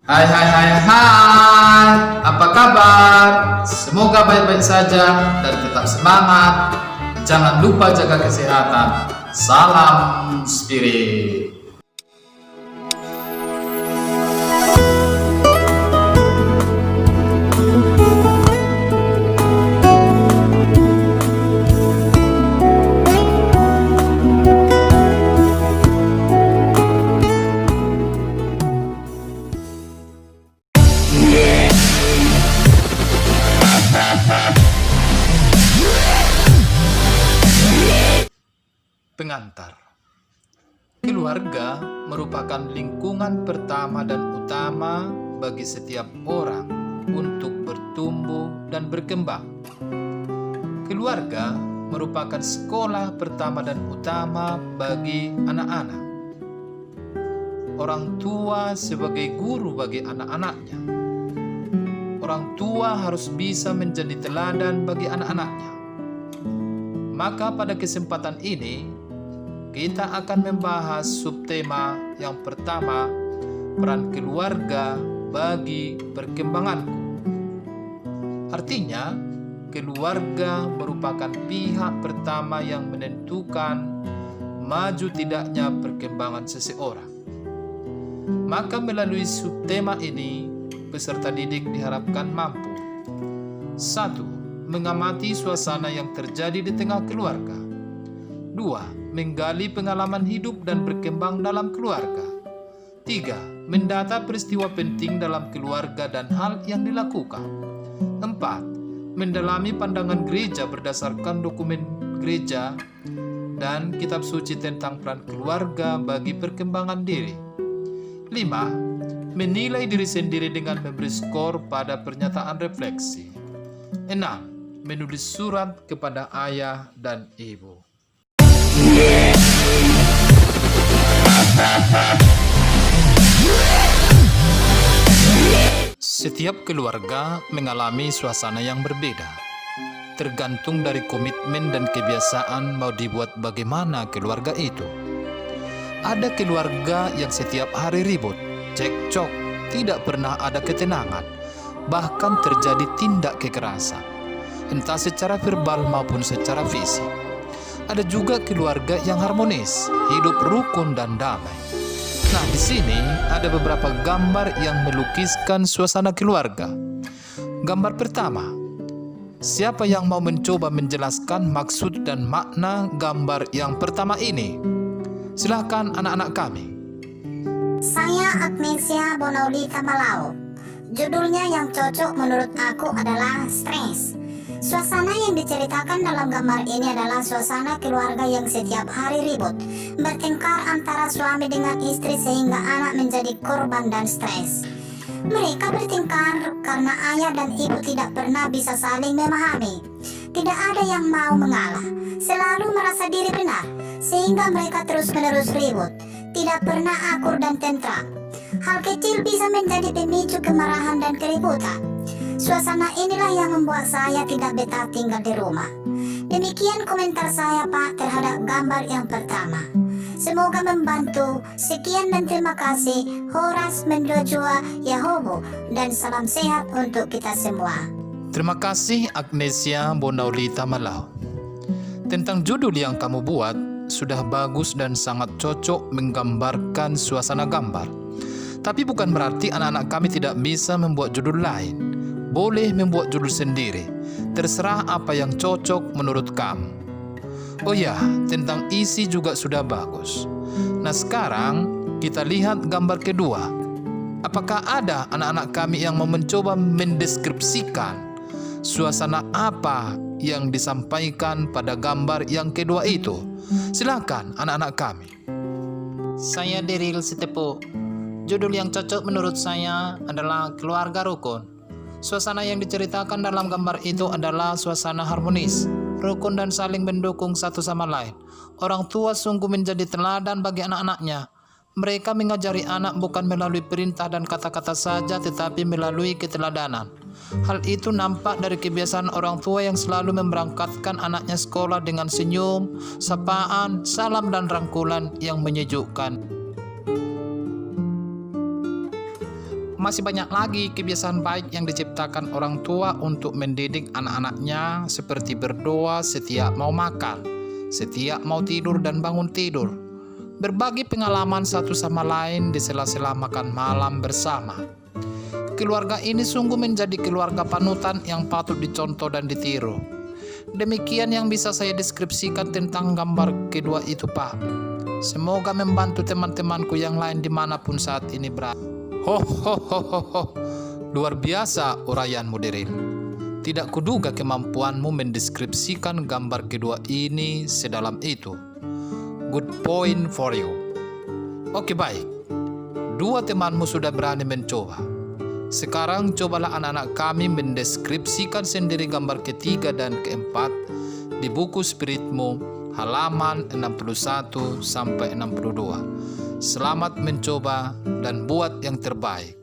Hai hai hai hai, apa kabar? Semoga baik-baik saja dan tetap semangat. Jangan lupa jaga kesehatan. Salam spirit. Pengantar. Keluarga merupakan lingkungan pertama dan utama bagi setiap orang untuk bertumbuh dan berkembang. Keluarga merupakan sekolah pertama dan utama bagi anak-anak. Orang tua sebagai guru bagi anak-anaknya. Orang tua harus bisa menjadi teladan bagi anak-anaknya. Maka pada kesempatan ini, kita akan membahas subtema yang pertama, peran keluarga bagi perkembanganku. Artinya, keluarga merupakan pihak pertama yang menentukan maju tidaknya perkembangan seseorang. Maka melalui subtema ini, peserta didik diharapkan mampu 1. Mengamati suasana yang terjadi di tengah keluarga. 2. Menggali pengalaman hidup dan berkembang dalam keluarga. 3. Mendata peristiwa penting dalam keluarga dan hal yang dilakukan. 4. Mendalami pandangan gereja berdasarkan dokumen gereja dan kitab suci tentang peran keluarga bagi perkembangan diri. 5. Menilai diri sendiri dengan memberi skor pada pernyataan refleksi. 6. Menulis surat kepada ayah dan ibu. Setiap keluarga mengalami suasana yang berbeda, tergantung dari komitmen dan kebiasaan mau dibuat bagaimana keluarga itu. Ada keluarga yang setiap hari ribut, cekcok, tidak pernah ada ketenangan, bahkan terjadi tindak kekerasan, entah secara verbal maupun secara fisik. Ada juga keluarga yang harmonis, hidup rukun dan damai. Nah, di sini ada beberapa gambar yang melukiskan suasana keluarga. Gambar pertama, siapa yang mau mencoba menjelaskan maksud dan makna gambar yang pertama ini? Silakan anak-anak kami. Saya Agnesia Bonaulita Malao. Judulnya yang cocok menurut aku adalah stres. Suasana yang diceritakan dalam gambar ini adalah suasana keluarga yang setiap hari ribut, bertengkar antara suami dengan istri sehingga anak menjadi korban dan stres. Mereka bertengkar karena ayah dan ibu tidak pernah bisa saling memahami. Tidak ada yang mau mengalah, selalu merasa diri benar, sehingga mereka terus-menerus ribut, tidak pernah akur dan tentram. Hal kecil bisa menjadi pemicu kemarahan dan keributan. Suasana inilah yang membuat saya tidak betah tinggal di rumah. Demikian komentar saya, Pak, terhadap gambar yang pertama. Semoga membantu. Sekian dan terima kasih. Horas Mendojua Yahobo, dan salam sehat untuk kita semua. Terima kasih Agnesia Bonaulita Malao. Tentang judul yang kamu buat sudah bagus dan sangat cocok menggambarkan suasana gambar. Tapi bukan berarti anak-anak kami tidak bisa membuat judul lain. Boleh membuat judul sendiri, terserah apa yang cocok menurut kamu. Oh ya, tentang isi juga sudah bagus. Nah, sekarang kita lihat gambar kedua. Apakah ada anak-anak kami yang mau mencoba mendeskripsikan suasana apa yang disampaikan pada gambar yang kedua itu? Silakan anak-anak kami. Saya Deril Sitepu. Judul yang cocok menurut saya adalah keluarga rukun. Suasana yang diceritakan dalam gambar itu adalah suasana harmonis, rukun dan saling mendukung satu sama lain. Orang tua sungguh menjadi teladan bagi anak-anaknya. Mereka mengajari anak bukan melalui perintah dan kata-kata saja, tetapi melalui keteladanan. Hal itu nampak dari kebiasaan orang tua yang selalu memberangkatkan anaknya sekolah dengan senyum, sapaan, salam dan rangkulan yang menyejukkan. masih banyak lagi kebiasaan baik yang diciptakan orang tua untuk mendidik anak-anaknya, seperti berdoa setiap mau makan, setiap mau tidur dan bangun tidur, berbagi pengalaman satu sama lain di sela-sela makan malam bersama. Keluarga ini sungguh menjadi keluarga panutan yang patut dicontoh dan ditiru. Demikian yang bisa saya deskripsikan tentang gambar kedua itu, Pak. Semoga membantu teman-temanku yang lain dimanapun saat ini berada. Ho. Luar biasa uraianmu, Daryl. Tidak kuduga kemampuanmu mendeskripsikan gambar kedua ini sedalam itu. Good point for you. Oke, baik. Dua temanmu sudah berani mencoba. Sekarang cobalah anak-anak kami mendeskripsikan sendiri gambar ketiga dan keempat di buku Spiritmu halaman 61 sampai 62. Selamat mencoba dan buat yang terbaik.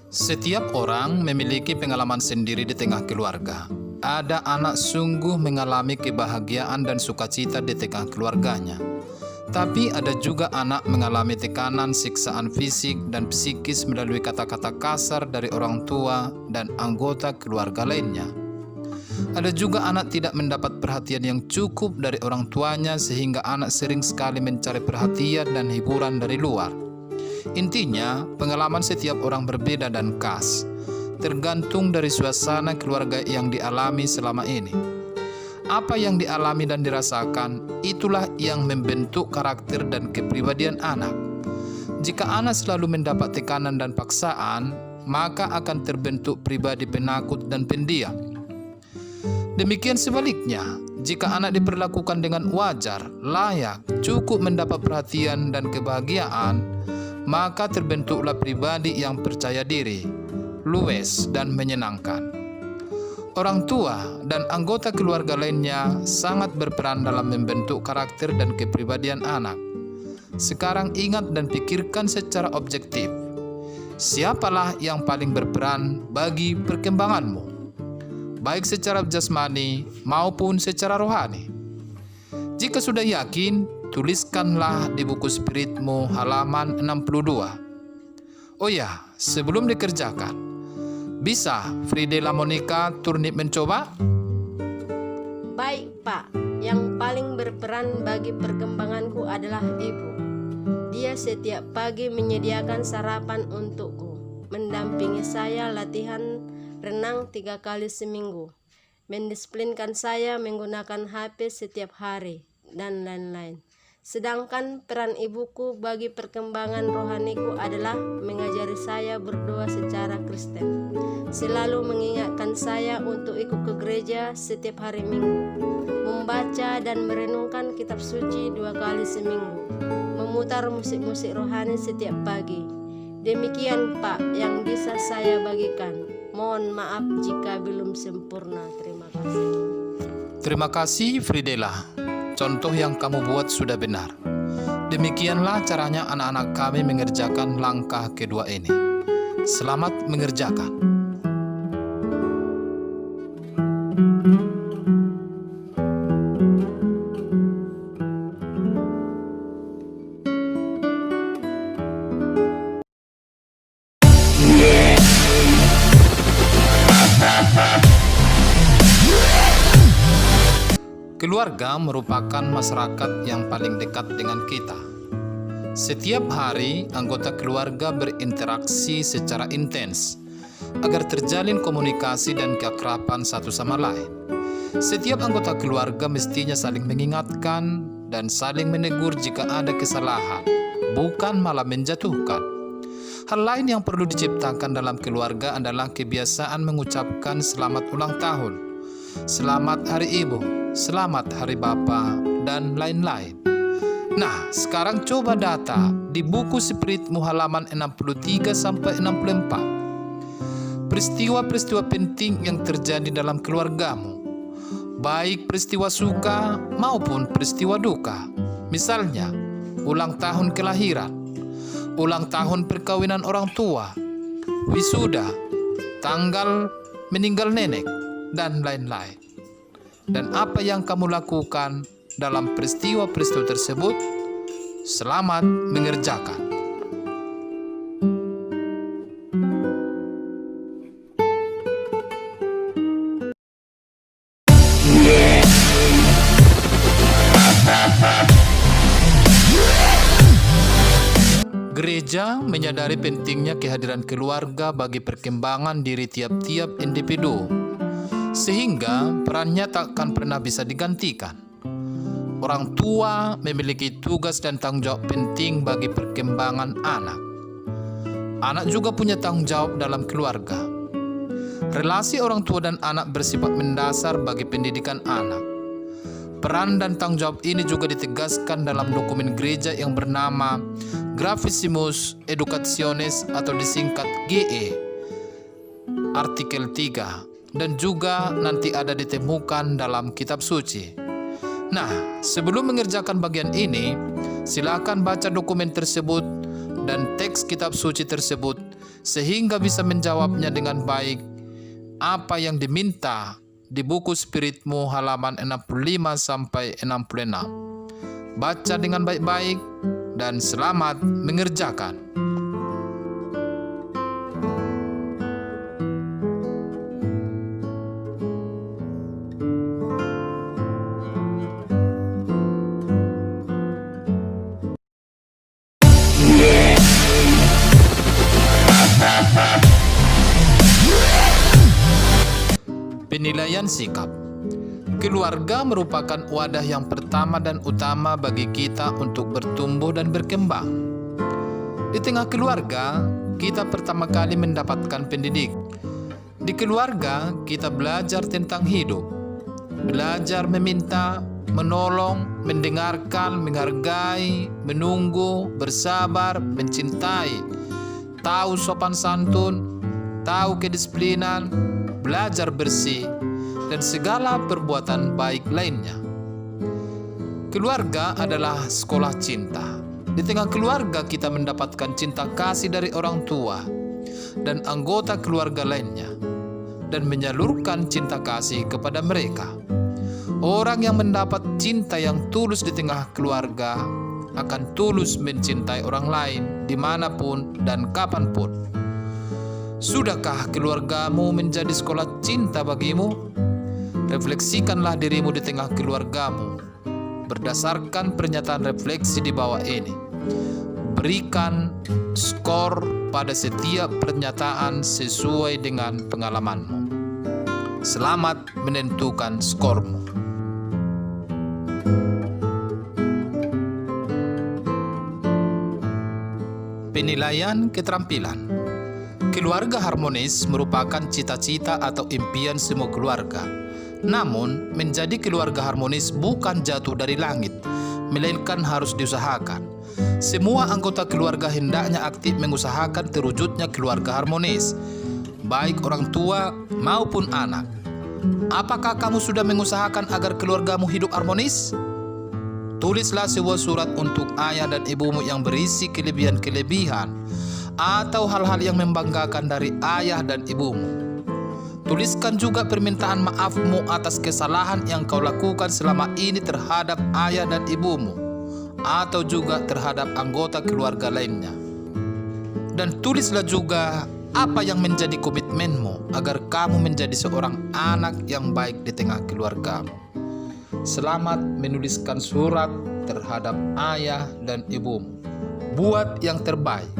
Setiap orang memiliki pengalaman sendiri di tengah keluarga. Ada anak sungguh mengalami kebahagiaan dan sukacita di tengah keluarganya. Tapi ada juga anak mengalami tekanan, siksaan fisik dan psikis melalui kata-kata kasar dari orang tua dan anggota keluarga lainnya. Ada juga anak tidak mendapat perhatian yang cukup dari orang tuanya sehingga anak sering sekali mencari perhatian dan hiburan dari luar. Intinya, pengalaman setiap orang berbeda dan khas, tergantung dari suasana keluarga yang dialami selama ini. Apa yang dialami dan dirasakan, itulah yang membentuk karakter dan kepribadian anak. Jika anak selalu mendapat tekanan dan paksaan, maka akan terbentuk pribadi penakut dan pendiam. Demikian sebaliknya, jika anak diperlakukan dengan wajar, layak, cukup mendapat perhatian dan kebahagiaan, maka terbentuklah pribadi yang percaya diri, luwes, dan menyenangkan. Orang tua dan anggota keluarga lainnya sangat berperan dalam membentuk karakter dan kepribadian anak. Sekarang ingat dan pikirkan secara objektif. Siapalah yang paling berperan bagi perkembanganmu, baik secara jasmani maupun secara rohani? Jika sudah yakin, tuliskanlah di buku Spiritmu halaman 62. Oh ya, sebelum dikerjakan, bisa Fridela Monica Turnip mencoba? Baik, Pak. Yang paling berperan bagi perkembanganku adalah ibu. Dia setiap pagi menyediakan sarapan untukku, mendampingi saya latihan renang 3 kali seminggu, mendisiplinkan saya menggunakan HP setiap hari, dan lain-lain. Sedangkan peran ibuku bagi perkembangan rohaniku adalah mengajari saya berdoa secara Kristen, selalu mengingatkan saya untuk ikut ke gereja setiap hari Minggu, membaca dan merenungkan kitab suci 2 kali seminggu, memutar musik-musik rohani setiap pagi. Demikian, Pak, yang bisa saya bagikan. Mohon maaf jika belum sempurna. Terima kasih. Terima kasih, Fridela. Contoh yang kamu buat sudah benar. Demikianlah caranya anak-anak kami mengerjakan langkah kedua ini. Selamat mengerjakan. Keluarga merupakan masyarakat yang paling dekat dengan kita. Setiap hari, anggota keluarga berinteraksi secara intens agar terjalin komunikasi dan keakraban satu sama lain. Setiap anggota keluarga mestinya saling mengingatkan dan saling menegur jika ada kesalahan, bukan malah menjatuhkan. Hal lain yang perlu diciptakan dalam keluarga adalah kebiasaan mengucapkan selamat ulang tahun, selamat hari ibu, selamat hari Bapa, dan lain-lain. Nah, sekarang coba data di buku Spiritmu halaman 63-64. Peristiwa-peristiwa penting yang terjadi dalam keluargamu, baik peristiwa suka maupun peristiwa duka. Misalnya, ulang tahun kelahiran, ulang tahun perkawinan orang tua, wisuda, tanggal meninggal nenek, dan lain-lain. Dan apa yang kamu lakukan dalam peristiwa-peristiwa tersebut, selamat mengerjakan. Gereja menyadari pentingnya kehadiran keluarga bagi perkembangan diri tiap-tiap individu, sehingga perannya takkan pernah bisa digantikan. Orang tua memiliki tugas dan tanggung jawab penting bagi perkembangan anak. Anak juga punya tanggung jawab dalam keluarga. Relasi orang tua dan anak bersifat mendasar bagi pendidikan anak. Peran dan tanggung jawab ini juga ditegaskan dalam dokumen gereja yang bernama Gravissimus Educationis atau disingkat GE, artikel 3, dan juga nanti ada ditemukan dalam kitab suci. Nah, sebelum mengerjakan bagian ini, silakan baca dokumen tersebut dan teks kitab suci tersebut sehingga bisa menjawabnya dengan baik apa yang diminta di buku Spiritmu halaman 65 sampai 66. Baca dengan baik-baik dan selamat mengerjakan. Penilaian sikap. Keluarga merupakan wadah yang pertama dan utama bagi kita untuk bertumbuh dan berkembang. Di tengah keluarga, kita pertama kali mendapatkan pendidik. Di keluarga, kita belajar tentang hidup, belajar meminta, menolong, mendengarkan, menghargai, menunggu, bersabar, mencintai, tahu sopan santun, tahu kedisiplinan, belajar bersih, dan segala perbuatan baik lainnya. Keluarga adalah sekolah cinta. Di tengah keluarga kita mendapatkan cinta kasih dari orang tua dan anggota keluarga lainnya, dan menyalurkan cinta kasih kepada mereka. Orang yang mendapat cinta yang tulus di tengah keluarga akan tulus mencintai orang lain dimanapun dan kapanpun. Sudahkah keluargamu menjadi sekolah cinta bagimu? Refleksikanlah dirimu di tengah keluargamu berdasarkan pernyataan refleksi di bawah ini. Berikan skor pada setiap pernyataan sesuai dengan pengalamanmu. Selamat menentukan skormu. Penilaian keterampilan. Keluarga harmonis merupakan cita-cita atau impian semua keluarga. Namun, menjadi keluarga harmonis bukan jatuh dari langit, melainkan harus diusahakan. Semua anggota keluarga hendaknya aktif mengusahakan terwujudnya keluarga harmonis, baik orang tua maupun anak. Apakah kamu sudah mengusahakan agar keluargamu hidup harmonis? Tulislah sebuah surat untuk ayah dan ibumu yang berisi kelebihan-kelebihan atau hal-hal yang membanggakan dari ayah dan ibumu. Tuliskan juga permintaan maafmu atas kesalahan yang kau lakukan selama ini terhadap ayah dan ibumu, atau juga terhadap anggota keluarga lainnya. Dan tulislah juga apa yang menjadi komitmenmu agar kamu menjadi seorang anak yang baik di tengah keluargamu. Selamat menuliskan surat terhadap ayah dan ibumu. Buat yang terbaik.